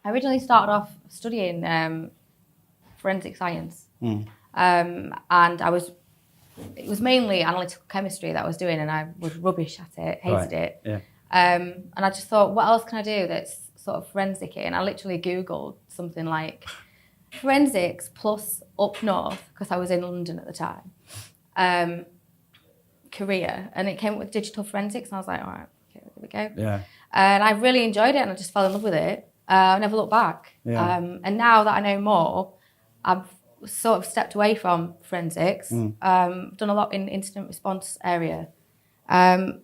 I originally started off studying forensic science. And it was mainly analytical chemistry that I was doing, and I was rubbish at it, hated it. Yeah. And I just thought, what else can I do that's sort of forensic? And I literally Googled something like forensics plus up north, because I was in London at the time, career, and it came up with digital forensics, and I was like, all right, okay, there we go. Yeah. And I really enjoyed it, and I just fell in love with it. I never looked back. Yeah. And now that I know more, I've sort of stepped away from forensics, done a lot in incident response area. And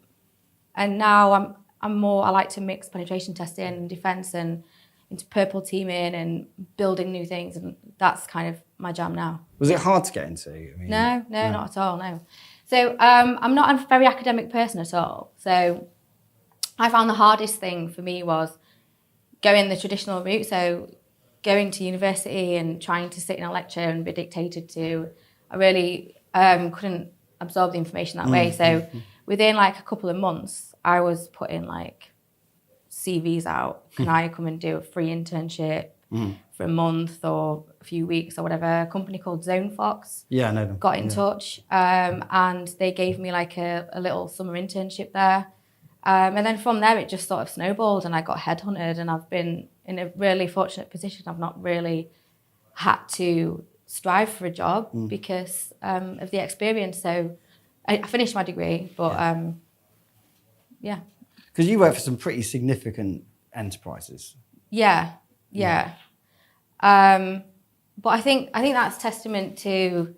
now I like to mix penetration testing and defense and into purple teaming and building new things. And that's kind of my jam now. Was it hard to get into? I mean, No, not at all, no. So I'm not a very academic person at all. So I found the hardest thing for me was going the traditional route. So going to university and trying to sit in a lecture and be dictated to, I really couldn't absorb the information that way. So within like a couple of months, I was putting like CVs out. Can I come and do a free internship for a month or a few weeks or whatever? A company called Zone Fox Yeah, I know them. got in touch, and they gave me like a little summer internship there. And then from there, it just sort of snowballed, and I got headhunted, and I've been in a really fortunate position. I've not really had to strive for a job because of the experience. So I finished my degree, but yeah. Because you work for some pretty significant enterprises. Yeah. But I think that's testament to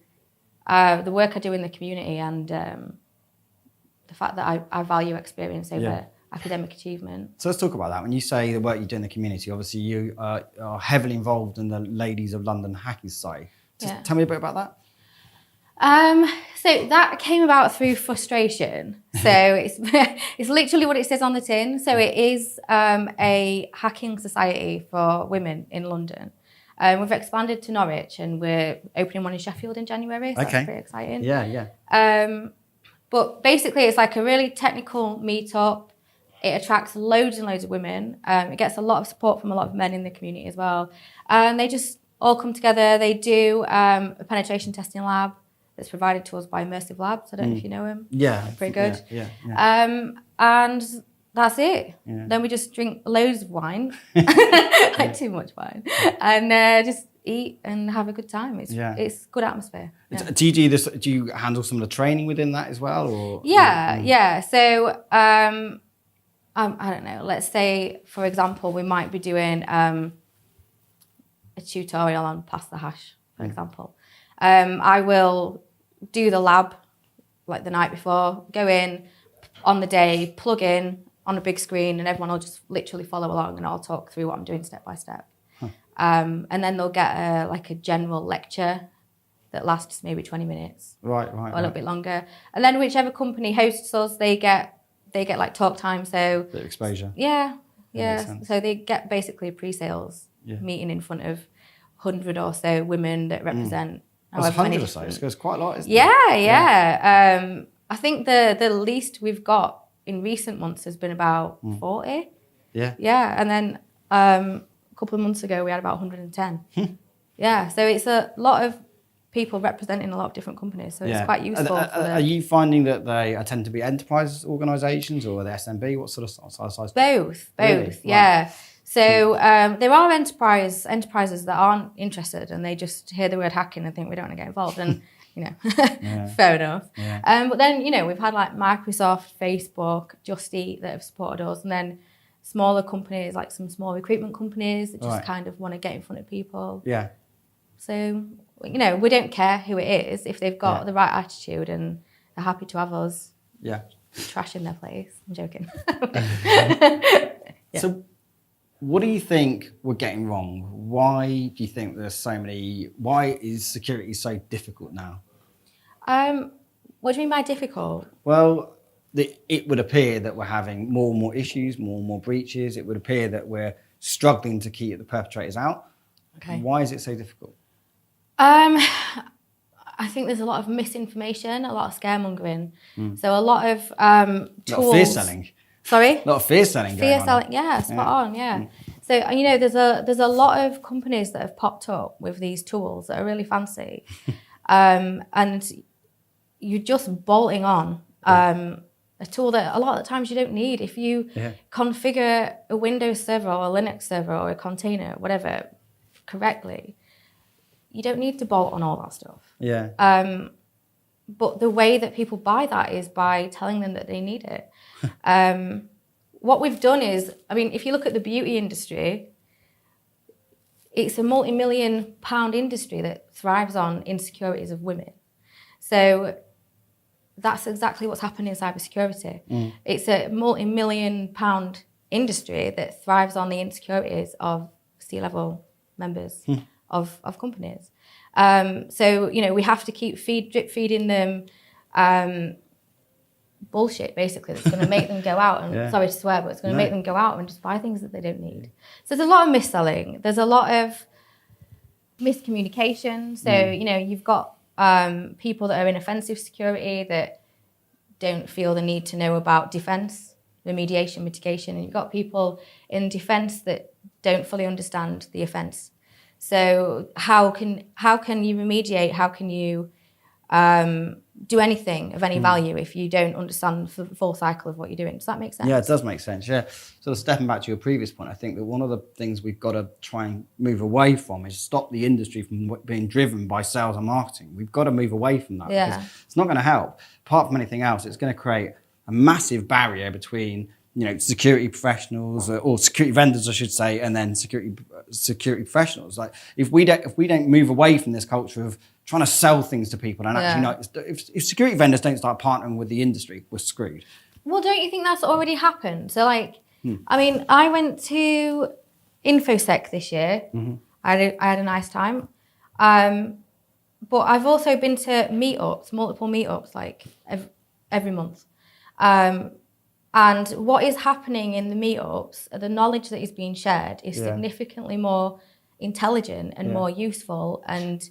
the work I do in the community and the fact that I value experience over academic achievement. So let's talk about that. When you say the work you do in the community, obviously you are heavily involved in the Ladies of London Hacking Society. Just tell me a bit about that. So that came about through frustration. So it's literally what it says on the tin. So it is a hacking society for women in London. We've expanded to Norwich, and we're opening one in Sheffield in January. So that's pretty exciting. Yeah. But basically, it's like a really technical meetup. It attracts loads and loads of women. It gets a lot of support from a lot of men in the community as well. And they just all come together. They do a penetration testing lab that's provided to us by Immersive Labs. I don't know if you know them. Yeah. They're pretty good. Yeah. And that's it. Yeah. Then we just drink loads of wine, like too much wine, and just eat and have a good time. It's good atmosphere. Yeah. Do you do this? Do you handle some of the training within that as well? Or yeah. So I don't know. Let's say, for example, we might be doing a tutorial on pass the hash, for example. I will do the lab like the night before, go in on the day, plug in on a big screen, and everyone will just literally follow along, and I'll talk through what I'm doing step by step. And then they'll get a general lecture that lasts maybe 20 minutes. Right. Or a little bit longer. And then whichever company hosts us, they get like talk time. So bit of exposure. Yeah. So they get basically a pre-sales meeting in front of 100 or so women that represent. That's 100 or so. It's quite a lot, isn't it? Yeah. I think the least we've got in recent months has been about 40. Yeah. Yeah, and then a couple of months ago we had about 110. Yeah, so it's a lot of people representing a lot of different companies, so it's quite useful. Are you finding that they tend to be enterprise organisations, or are they SMB? What sort of size? Both, really? Yeah. Right. So there are enterprises that aren't interested, and they just hear the word hacking and think we don't want to get involved, and fair enough. Yeah. But then we've had like Microsoft, Facebook, Just Eat that have supported us, and then smaller companies like some small recruitment companies that just kind of want to get in front of people. Yeah. So we don't care who it is if they've got the right attitude and they're happy to have us. Yeah. Trash in their place. I'm joking. So, what do you think we're getting wrong? Why do you think there's so many? Why is security so difficult now? What do you mean by difficult? Well, it would appear that we're having more and more issues, more and more breaches. It would appear that we're struggling to keep the perpetrators out. Okay. Why is it so difficult? I think there's a lot of misinformation, a lot of scaremongering. So a lot of tools. A lot of fear selling. Sorry? A lot of fear selling going on. Yeah, spot on, yeah. So, there's a lot of companies that have popped up with these tools that are really fancy. And you're just bolting on a tool that a lot of the times you don't need. If you configure a Windows server or a Linux server or a container, whatever, correctly, you don't need to bolt on all that stuff. Yeah. But the way that people buy that is by telling them that they need it. What we've done is, if you look at the beauty industry, it's a multi-million-pound industry that thrives on insecurities of women. So that's exactly what's happening in cybersecurity. It's a multi-million-pound industry that thrives on the insecurities of C-level members of companies. So, we have to keep drip feeding them bullshit, basically, that's going to make them go out and, sorry to swear, but it's going to make them go out and just buy things that they don't need. So there's a lot of mis-selling. There's a lot of miscommunication. So, you've got people that are in offensive security that don't feel the need to know about defense, remediation, mitigation. And you've got people in defense that don't fully understand the offense. So how can you remediate? How can you do anything of any value if you don't understand the full cycle of what you're doing? Does that make sense? Yeah, it does make sense. Yeah. So stepping back to your previous point, I think that one of the things we've got to try and move away from is stop the industry from being driven by sales and marketing. We've got to move away from that because it's not going to help. Apart from anything else, it's going to create a massive barrier between security professionals or security vendors, I should say, and then security professionals. Like if we don't move away from this culture of trying to sell things to people and actually if security vendors don't start partnering with the industry, we're screwed. Well, don't you think that's already happened? So I went to infosec this year. I had a nice time, but I've also been to multiple meetups, like every month. And what is happening in the meetups, the knowledge that is being shared is significantly more intelligent and more useful and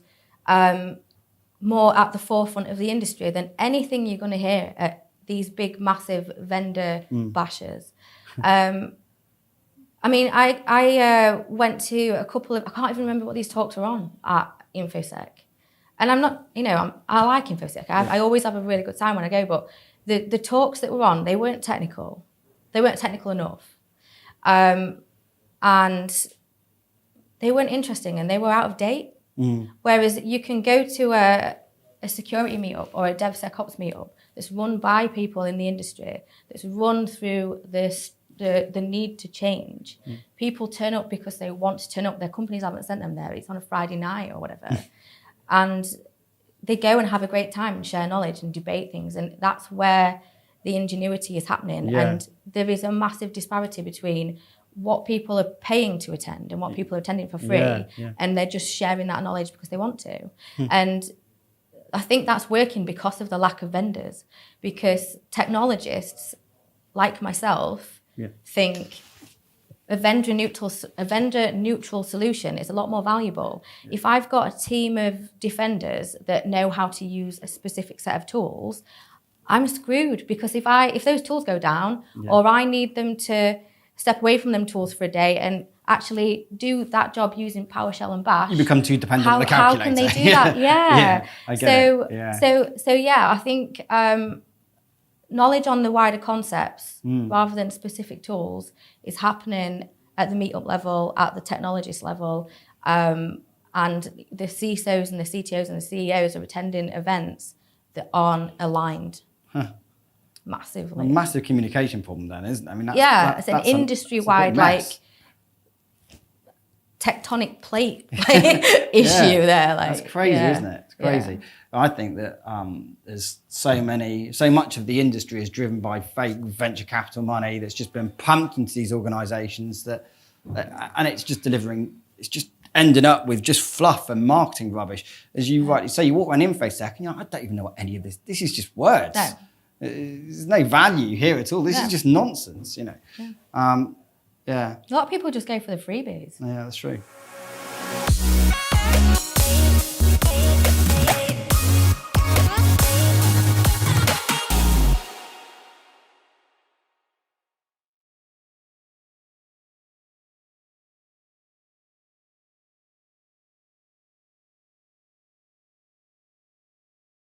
more at the forefront of the industry than anything you're going to hear at these big, massive vendor bashers. I went to a couple of, I can't even remember what these talks were on at infosec. And I'm not, I like infosec. I always have a really good time when I go, but the talks that were on, they weren't technical. They weren't technical enough. And they weren't interesting and they were out of date. Whereas you can go to a security meetup or a DevSecOps meetup that's run by people in the industry, that's run through the need to change. People turn up because they want to turn up. Their companies haven't sent them there. It's on a Friday night or whatever. And they go and have a great time and share knowledge and debate things. And that's where the ingenuity is happening. And there is a massive disparity between what people are paying to attend and what people are attending for free. And they're just sharing that knowledge because they want to. And I think that's working because of the lack of vendors. Because technologists, like myself, think a vendor neutral solution is a lot more valuable. If I've got a team of defenders that know how to use a specific set of tools, I'm screwed because if those tools go down or I need them to step away from them tools for a day and actually do that job using PowerShell and Bash, you become too dependent on the calculator. How can they do that? I get it. So I think knowledge on the wider concepts rather than specific tools is happening at the meetup level, at the technologist level, and the CISOs and the CTOs and the CEOs are attending events that aren't aligned massively. A massive communication problem then, isn't it? It's an industry-wide tectonic plate issue there. That's crazy, isn't it? It's crazy. Yeah. I think that there's so much of the industry is driven by fake venture capital money that's just been pumped into these organizations and it's just ending up with just fluff and marketing rubbish. As you rightly say, you walk around infosec and I don't even know what any of this is just words. No. There's no value here at all. This is just nonsense, Yeah. A lot of people just go for the freebies. Yeah, that's true.